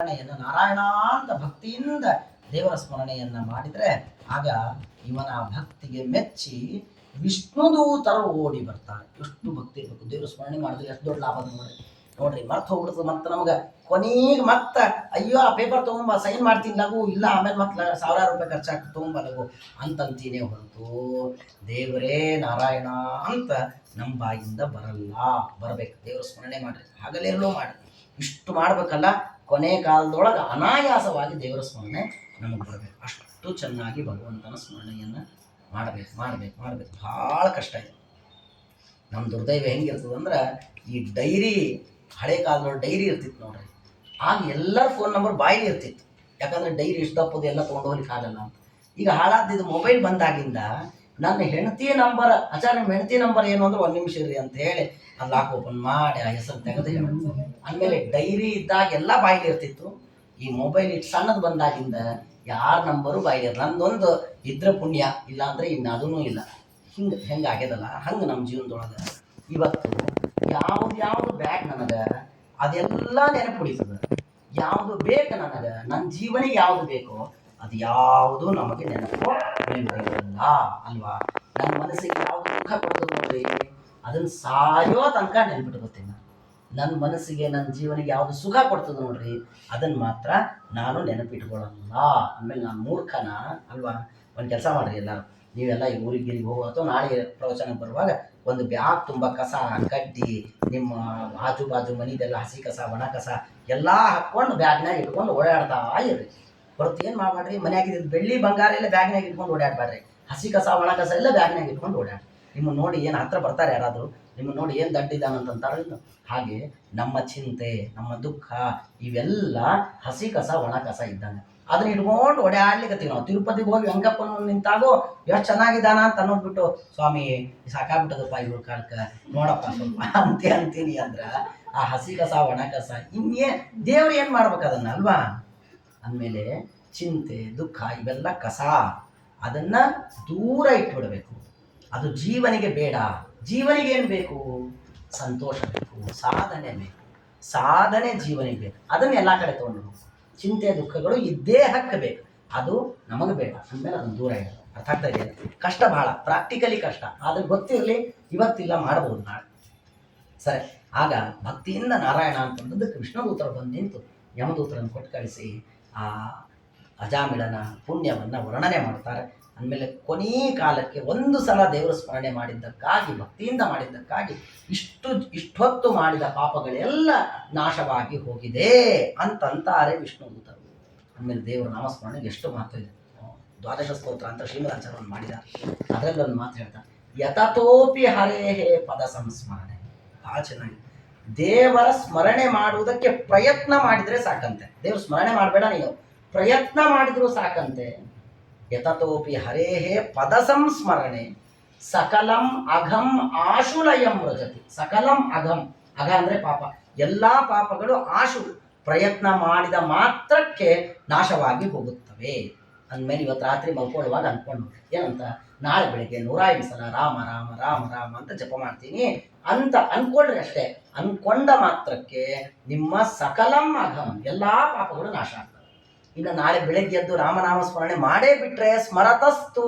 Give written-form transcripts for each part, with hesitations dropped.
ನಾರಾಯಣ ಅಂತ ಭಕ್ತಿಯಿಂದ ದೇವರ ಸ್ಮರಣೆಯನ್ನ ಮಾಡಿದ್ರೆ ಆಗ ಇವನ ಭಕ್ತಿಗೆ ಮೆಚ್ಚಿ ವಿಷ್ಣುದೂತರು ಓಡಿ ಬರ್ತಾರೆ. ಎಷ್ಟು ಭಕ್ತಿ ಇರಬೇಕು, ದೇವರ ಸ್ಮರಣೆ ಮಾಡಿದ್ರೆ ಎಷ್ಟು ದೊಡ್ಡ ಲಾಭ ನೋಡ್ರಿ. ಮರ್ತು ಹೋಗ್ಬಿಡ್ತದೆ ಮತ್ತೆ ನಮ್ಗೆ ಕೊನೆಗೆ ಮತ್ತೆ ಅಯ್ಯೋ ಆ ಪೇಪರ್ ತಗೊಂಬ ಸೈನ್ ಮಾಡ್ತೀನಿ ಲಗು, ಇಲ್ಲ ಆಮೇಲೆ ಮತ್ತೆ ಸಾವಿರಾರು ರೂಪಾಯಿ ಖರ್ಚಾಗ್ತದೆ ತಗೊಂಬ ಲಗು ಅಂತಂತೀನೇ ಹೊರತು ದೇವರೇ ನಾರಾಯಣ ಅಂತ ನಮ್ಮ ಬಾಯಿಂದ ಬರಬೇಕು. ದೇವರ ಸ್ಮರಣೆ ಮಾಡ್ರಿ, ಹಗಲಿರಲು ಮಾಡ್ರಿ. ಇಷ್ಟು ಮಾಡ್ಬೇಕಲ್ಲ, ಕೊನೆ ಕಾಲದೊಳಗೆ ಅನಾಯಾಸವಾಗಿ ದೇವರ ಸ್ಮರಣೆ ನಮಗೆ ಬರಬೇಕು. ಅಷ್ಟು ಚೆನ್ನಾಗಿ ಭಗವಂತನ ಸ್ಮರಣೆಯನ್ನು ಮಾಡಬೇಕು. ಭಾಳ ಕಷ್ಟ ಇದೆ. ನಮ್ಮ ದುರ್ದೈವ ಹೆಂಗಿರ್ತದಂದ್ರೆ, ಈ ಡೈರಿ ಹಳೆ ಕಾಲದೊಳಗೆ ಡೈರಿ ಇರ್ತಿತ್ತು ನೋಡ್ರಿ. ಆಗ ಎಲ್ಲರ ಫೋನ್ ನಂಬರ್ ಬಾಯಿಲಿ ಇರ್ತಿತ್ತು, ಯಾಕಂದ್ರೆ ಡೈರಿ ಇಷ್ಟು ದಪ್ಪದು ಎಲ್ಲ ತೊಗೊಂಡು ಹೋಗ್ಲಿಕ್ಕೆ ಆಗಲ್ಲ ಅಂತ. ಈಗ ಹಾಳಾದಿದ್ದು ಮೊಬೈಲ್ ಬಂದಾಗಿಂದ ನನ್ನ ಹೆಂಡತಿ ನಂಬರ್, ನಿಮ್ಮ ಹೆಂಡತಿ ನಂಬರ್ ಏನು ಅಂದ್ರೆ 1 ನಿಮಿಷ ಇರ್ರಿ ಅಂತ ಹೇಳಿ ಅದು ಲಾಕ್ ಓಪನ್ ಮಾಡಿ ಆ ಹೆಸರು ತೆಗೆದು ಹೇಳೋದು. ಆಮೇಲೆ ಡೈರಿ ಇದ್ದಾಗ ಎಲ್ಲ ಬಾಯಿಲಿ ಇರ್ತಿತ್ತು. ಈ ಮೊಬೈಲ್ ಇಟ್ಟು ಸಣ್ಣದು ಬಂದಾಗಿಂದ ಯಾರ ನಂಬರು ಬಾಯಿಲಿ ನಂದೊಂದು ಇದ್ರ ಪುಣ್ಯ, ಇಲ್ಲ ಅಂದ್ರೆ ಇನ್ನು ಅದೂ ಇಲ್ಲ. ಹೆಂಗೆ ಆಗ್ಯದಲ್ಲ ಹಂಗೆ ನಮ್ಮ ಜೀವನದೊಳಗೆ ಇವತ್ತು ಯಾವ್ದು ಬ್ಯಾಗ್ ನನಗೆ ಅದೆಲ್ಲ ನೆನಪು ಉಳಿತದೆ. ಯಾವುದು ಬೇಕು ನನಗೆ, ನನ್ನ ಜೀವನಿಗೆ ಯಾವುದು ಬೇಕೋ ಅದು ಯಾವುದು ನಮಗೆ ನೆನಪು ಉಳಿಯುವುದಿಲ್ಲ ಅಲ್ವಾ. ನನ್ನ ಮನಸ್ಸಿಗೆ ಯಾವುದು ದುಃಖ ಕೊಡ್ತದೆ ನೋಡ್ರಿ, ಅದನ್ನು ಸಾಯೋ ತನಕ ನೆನ್ಪಿಟ್ಕೋತೀನಿ. ನನ್ನ ಮನಸ್ಸಿಗೆ ನನ್ನ ಜೀವನಿಗೆ ಯಾವುದು ಸುಖ ಕೊಡ್ತದೆ ನೋಡ್ರಿ, ಅದನ್ನು ಮಾತ್ರ ನಾನು ನೆನಪಿಟ್ಕೊಳ್ಳಲ್ಲ. ಆಮೇಲೆ ನಾನು ಮೂರ್ಖನ ಅಲ್ವಾ. ಒಂದು ಕೆಲಸ ಮಾಡಿರಿ ಎಲ್ಲರೂ, ನೀವೆಲ್ಲ ಈ ಊರಿಗೆ ಹೋಗೋ ಅಥವಾ ನಾಳೆ ಪ್ರವಚನಕ್ಕೆ ಬರುವಾಗ ಒಂದು ಬ್ಯಾಗ್ ತುಂಬ ಕಸ ಕಡ್ಡಿ, ನಿಮ್ಮ ಆಜು ಬಾಜು ಮನಿದೆಲ್ಲ ಹಸಿ ಕಸ ಒಣ ಕಸ ಎಲ್ಲ ಹಾಕ್ಕೊಂಡು ಬ್ಯಾಗ್ನಾಗ ಇಟ್ಕೊಂಡು ಓಡಾಡ್ತಾ ಇರ್ರಿ. ಹೊರತು ಏನು ಮಾಡಬೇಡ್ರಿ, ಮನೆಯಾಗಿದ್ದು ಬೆಳ್ಳಿ ಬಂಗಾರ ಎಲ್ಲ ಬ್ಯಾಗ್ನಾಗ ಇಟ್ಕೊಂಡು ಓಡಾಡಬೇಡ್ರಿ. ಹಸಿ ಕಸ ಒಣ ಕಸ ಎಲ್ಲ ಬ್ಯಾಗ್ನಾಗ ಇಟ್ಕೊಂಡು ಓಡಾಡಿ. ನಿಮ್ಮನ್ನು ನೋಡಿ ಏನು ಹತ್ರ ಬರ್ತಾರೆ ಯಾರಾದರೂ, ನಿಮ್ಮನ್ನು ನೋಡಿ ಏನು ದಡ್ಡಿದ್ದಾನಂತಾರೆ. ಹಾಗೆ ನಮ್ಮ ಚಿಂತೆ, ನಮ್ಮ ದುಃಖ ಇವೆಲ್ಲ ಹಸಿ ಕಸ ಒಣ ಕಸ ಇದ್ದಂಗೆ. ಅದನ್ನ ಇಟ್ಕೊಂಡು ಓಡಾಡ್ಲಿಕ್ಕತ್ತೀವಿ ನಾವು. ತಿರುಪತಿಗೆ ಹೋಗಿ ವೆಂಕಪ್ಪನ ನಿಂತಾಗೋ ಎಷ್ಟು ಚೆನ್ನಾಗಿದ್ದಾನ ಅಂತ ಅನ್ನೋದ್ಬಿಟ್ಟು, ಸ್ವಾಮಿ ಸಾಕಾಗ್ಬಿಟ್ಟದಪ್ಪ ಇವ್ರ ಕಾಲಕ್ಕೆ ನೋಡಪ್ಪ ಸ್ವಲ್ಪ ಅಂತೀನಿ ಅಂದ್ರೆ ಆ ಹಸಿ ಕಸ ಒಣ ಕಸ ದೇವ್ರು ಏನು ಮಾಡ್ಬೇಕು ಅದನ್ನ ಅಲ್ವಾ. ಅಂದಮೇಲೆ ಚಿಂತೆ ದುಃಖ ಇವೆಲ್ಲ ಕಸ, ಅದನ್ನ ದೂರ ಇಟ್ಬಿಡ್ಬೇಕು. ಅದು ಜೀವನಿಗೆ ಬೇಡ. ಜೀವನಿಗೆ ಏನು ಬೇಕು? ಸಂತೋಷ ಬೇಕು, ಸಾಧನೆ ಬೇಕು. ಸಾಧನೆ ಜೀವನಿಗೆ ಬೇಕು, ಅದನ್ನ ಎಲ್ಲ ಕಡೆ ತೊಗೊಂಡು. ಚಿಂತೆ ದುಃಖಗಳು ಇದ್ದೇ ಬೇಕು, ಅದು ನಮಗೆ ಬೇಡ ಅಂದಮೇಲೆ ಅದನ್ನು ದೂರ ಇಡೋದು. ಅರ್ಥ ಆಗ್ತಾ ಇದೆ? ಕಷ್ಟ ಭಾಳ, ಪ್ರಾಕ್ಟಿಕಲಿ ಕಷ್ಟ, ಆದ್ರೆ ಗೊತ್ತಿರಲಿ ಇವತ್ತಿಲ್ಲ ಮಾಡ್ಬೋದು ನಾಳೆ. ಸರಿ, ಆಗ ಭಕ್ತಿಯಿಂದ ನಾರಾಯಣ ಅಂತಂದದ್ದಕ್ಕೆ ವಿಷ್ಣುದೂತರು ಬಂದು ನಿಂತು ಯಮದೂತರನ್ನು ಕೊಟ್ಟು ಕಳಿಸಿ ಆ ಅಜಾಮಿಳನ ಪುಣ್ಯವನ್ನು ವರ್ಣನೆ ಮಾಡ್ತಾರೆ. ಅಂದಮೇಲೆ ಕೊನೇ ಕಾಲಕ್ಕೆ ಒಂದು ಸಲ ದೇವರ ಸ್ಮರಣೆ ಮಾಡಿದ್ದಕ್ಕಾಗಿ, ಭಕ್ತಿಯಿಂದ ಮಾಡಿದ್ದಕ್ಕಾಗಿ ಇಷ್ಟೊತ್ತು ಮಾಡಿದ ಪಾಪಗಳೆಲ್ಲ ನಾಶವಾಗಿ ಹೋಗಿದೆ ಅಂತಂತಾರೆ ವಿಷ್ಣುದೂತರು. ಅಂದಮೇಲೆ ದೇವರ ನಾಮಸ್ಮರಣೆಗೆ ಎಷ್ಟು ಮಹತ್ವ ಇದೆ. ದ್ವಾದಶ ಸ್ತೋತ್ರ ಅಂತ ಶ್ರೀಮದಾಚಾರ್ಯವನ್ನು ಮಾಡಿದ್ದಾರೆ. ಅದರಲ್ಲಿ ಒಂದು ಮಾತು ಹೇಳ್ತಾರೆ, ಯತತೋಪಿ ಹರೇಹೇ ಪದ ಸಂಸ್ಮರಣೆ. ಭಾಳ ಚೆನ್ನಾಗಿ ದೇವರ ಸ್ಮರಣೆ ಮಾಡುವುದಕ್ಕೆ ಪ್ರಯತ್ನ ಮಾಡಿದರೆ ಸಾಕಂತೆ. ದೇವ್ರ ಸ್ಮರಣೆ ಮಾಡಬೇಡ, ನೀವು ಪ್ರಯತ್ನ ಮಾಡಿದ್ರು ಸಾಕಂತೆ. ಯತತೋಪಿ ಹರೇಹೇ ಪದ ಸಂಸ್ಮರಣೆ ಸಕಲಂ ಅಘಂ ಆಶುಲಯಂ ವ್ರಜತಿ. ಸಕಲಂ ಅಘಂ, ಅಘ ಅಂದರೆ ಪಾಪ, ಎಲ್ಲ ಪಾಪಗಳು ಆಶು ಪ್ರಯತ್ನ ಮಾಡಿದ ಮಾತ್ರಕ್ಕೆ ನಾಶವಾಗಿ ಹೋಗುತ್ತವೆ. ಅಂದಮೇಲೆ ಇವತ್ತು ರಾತ್ರಿ ಮಲ್ಕೊಳ್ಳುವಾಗ ಅಂದ್ಕೊಂಡು ಏನಂತ, ನಾಳೆ ಬೆಳಿಗ್ಗೆ 108 ಸಲ ರಾಮ ರಾಮ ರಾಮ ರಾಮ ಅಂತ ಜಪ ಮಾಡ್ತೀನಿ ಅಂತ ಅಂದ್ಕೊಳ್ರಿ ಅಷ್ಟೇ. ಅಂದ್ಕೊಂಡ ಮಾತ್ರಕ್ಕೆ ನಿಮ್ಮ ಸಕಲಂ ಅಘಂ ಎಲ್ಲ ಪಾಪಗಳು ನಾಶ ಆಗ್ತವೆ. ಇನ್ನು ನಾಳೆ ಬೆಳಗ್ಗೆ ಎದ್ದು ರಾಮನಾಮ ಸ್ಮರಣೆ ಮಾಡೇ ಬಿಟ್ರೆ ಸ್ಮರತಸ್ತು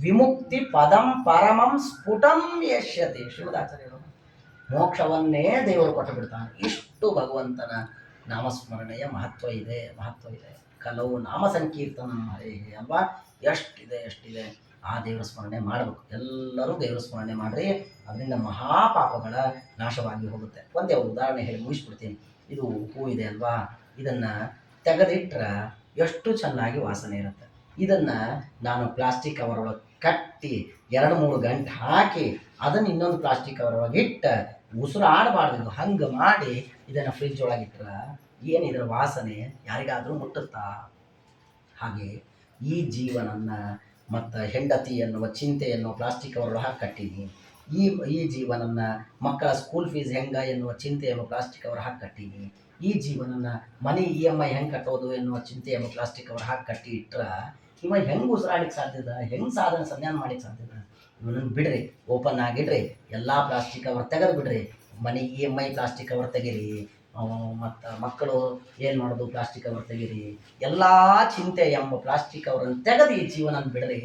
ವಿಮುಕ್ತಿ ಪದಂ ಪರಮಂ ಸ್ಫುಟಂ ಯಶ್ಯತೆ. ಶ್ರೀಮದಾಚಾರ್ಯರು ಮೋಕ್ಷವನ್ನೇ ದೇವರು ಕೊಟ್ಟು ಬಿಡ್ತಾನೆ. ಇಷ್ಟು ಭಗವಂತನ ನಾಮಸ್ಮರಣೆಯ ಮಹತ್ವ ಇದೆ. ಕಲವು ನಾಮ ಸಂಕೀರ್ತನ ಹರೇಹೇ ಅಲ್ವಾ. ಎಷ್ಟಿದೆ ಆ ದೇವರ ಸ್ಮರಣೆ ಮಾಡಬೇಕು. ಎಲ್ಲರೂ ದೇವರ ಸ್ಮರಣೆ ಮಾಡ್ರಿ, ಅದರಿಂದ ಮಹಾಪಾಪಗಳ ನಾಶವಾಗಿ ಹೋಗುತ್ತೆ. ಒಂದೇ ಉದಾಹರಣೆ ಹೇಳಿ ಮುಗಿಸ್ಬಿಡ್ತೀನಿ. ಇದು ಹೂ ಇದೆ ಅಲ್ವಾ, ಇದನ್ನು ತೆಗೆದಿಟ್ರೆ ಎಷ್ಟು ಚೆನ್ನಾಗಿ ವಾಸನೆ ಇರುತ್ತೆ. ಇದನ್ನು ನಾನು ಪ್ಲಾಸ್ಟಿಕ್ ಕವರ್ ಒಳಗೆ ಕಟ್ಟಿ 2-3 ಗಂಟೆ ಹಾಕಿ ಅದನ್ನು ಇನ್ನೊಂದು ಪ್ಲಾಸ್ಟಿಕ್ ಕವರ್ ಒಳಗೆ ಇಟ್ಟು ಉಸಿರು ಆಡಬಾರ್ದು, ಹಂಗೆ ಮಾಡಿ ಇದನ್ನು ಫ್ರಿಜ್ ಒಳಗಿಟ್ರೆ ಏನು ಇದರ ವಾಸನೆ ಯಾರಿಗಾದರೂ ಮುಟ್ಟುತ್ತಾ? ಹಾಗೆ ಈ ಜೀವನನ್ನ ಮತ್ತು ಹೆಂಡತಿ ಎನ್ನುವ ಚಿಂತೆಯನ್ನು ಪ್ಲಾಸ್ಟಿಕ್ ಕವರ್ ಒಳಗೆ ಕಟ್ಟೀನಿ. ಈ ಜೀವನನ್ನ ಮಕ್ಕಳ ಸ್ಕೂಲ್ ಫೀಸ್ ಹೆಂಗೆ ಎನ್ನುವ ಚಿಂತೆಯನ್ನು ಪ್ಲಾಸ್ಟಿಕ್ ಕವರ್ ಹಾಕಿ ಕಟ್ಟೀನಿ. ಈ ಜೀವನನ್ನ ಮನೆ EMI ಹೆಂಗೆ ಕಟ್ಟೋದು ಎನ್ನುವ ಚಿಂತೆಯನ್ನು ಪ್ಲಾಸ್ಟಿಕ್ ಕವರ್ ಹಾಕಿ ಕಟ್ಟಿ ಇಟ್ಟರೆ ಇವ ಹೆಂಗೆ ಉಸಿರಾಡಲಿಕ್ಕೆ ಸಾಧ್ಯದ, ಹೆಂಗೆ ಸಾಧನೆ ಸಂಧಾನ ಮಾಡ್ಲಿಕ್ಕೆ ಸಾಧ್ಯದ? ಇವನನ್ನು ಬಿಡ್ರಿ, ಓಪನ್ ಆಗಿಡ್ರಿ, ಎಲ್ಲ ಪ್ಲಾಸ್ಟಿಕ್ ಕವರ್ ತೆಗೆದು ಬಿಡ್ರಿ. ಮನೆ EMI ಪ್ಲಾಸ್ಟಿಕ್ ಕವರ್ ತೆಗೀರಿ, ಮತ್ತು ಮಕ್ಕಳು ಏನು ಮಾಡೋದು, ಪ್ಲಾಸ್ಟಿಕ್ ಕವರ್ ತೆಗೀರಿ, ಎಲ್ಲ ಚಿಂತೆ ಎಂಬ ಪ್ಲಾಸ್ಟಿಕ್ ಕವರನ್ನು ತೆಗೆದು ಈ ಜೀವನ ಬಿಡ್ರಿ.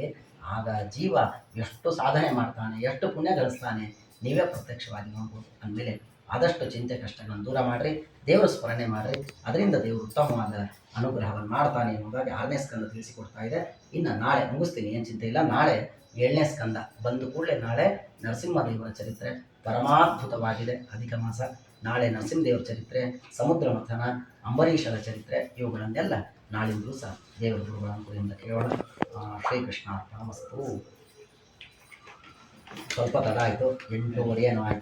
ಆಗ ಜೀವ ಎಷ್ಟು ಸಾಧನೆ ಮಾಡ್ತಾನೆ, ಎಷ್ಟು ಪುಣ್ಯ ಗಳಿಸ್ತಾನೆ, ನೀವೇ ಪ್ರತ್ಯಕ್ಷವಾಗಿ ನೋಡ್ಬೋದು. ಅಂದಮೇಲೆ ಆದಷ್ಟು ಚಿಂತೆ ಕಷ್ಟಗಳನ್ನು ದೂರ ಮಾಡಿರಿ, ದೇವರ ಸ್ಮರಣೆ ಮಾಡಿರಿ, ಅದರಿಂದ ದೇವರು ಉತ್ತಮವಾದ ಅನುಗ್ರಹವನ್ನು ಮಾಡ್ತಾನೆ ಎನ್ನುವುದಾಗಿ 6ನೇ ಸ್ಕಂದ ತಿಳಿಸಿಕೊಡ್ತಾ ಇದೆ. ಇನ್ನು ನಾಳೆ ಮುಗಿಸ್ತೀನಿ, ಏನು ಚಿಂತೆ ಇಲ್ಲ. ನಾಳೆ 7ನೇ ಸ್ಕಂದ ಬಂದು ಕೂಡಲೇ ನಾಳೆ ನರಸಿಂಹದೇವರ ಚರಿತ್ರೆ ಪರಮಾದ್ಭುತವಾಗಿದೆ. ಅಧಿಕ ಮಾಸ, ನಾಳೆ ನರಸಿಂಹದೇವರ ಚರಿತ್ರೆ, ಸಮುದ್ರ ಮಥನ, ಅಂಬರೀಷರ ಚರಿತ್ರೆ, ಇವುಗಳನ್ನೆಲ್ಲ ನಾಳಿನ ದಿವಸ ದೇವರ ಗುರುಗಳ ಅನುಕೂಲದಿಂದ ಕೇಳೋಣ. ಶ್ರೀಕೃಷ್ಣ ಅರ್ಪಣಮಸ್ತು. ಸ್ವಲ್ಪ ತಡ ಆಯಿತು, 8:30 ಏನೋ ಆಯಿತು.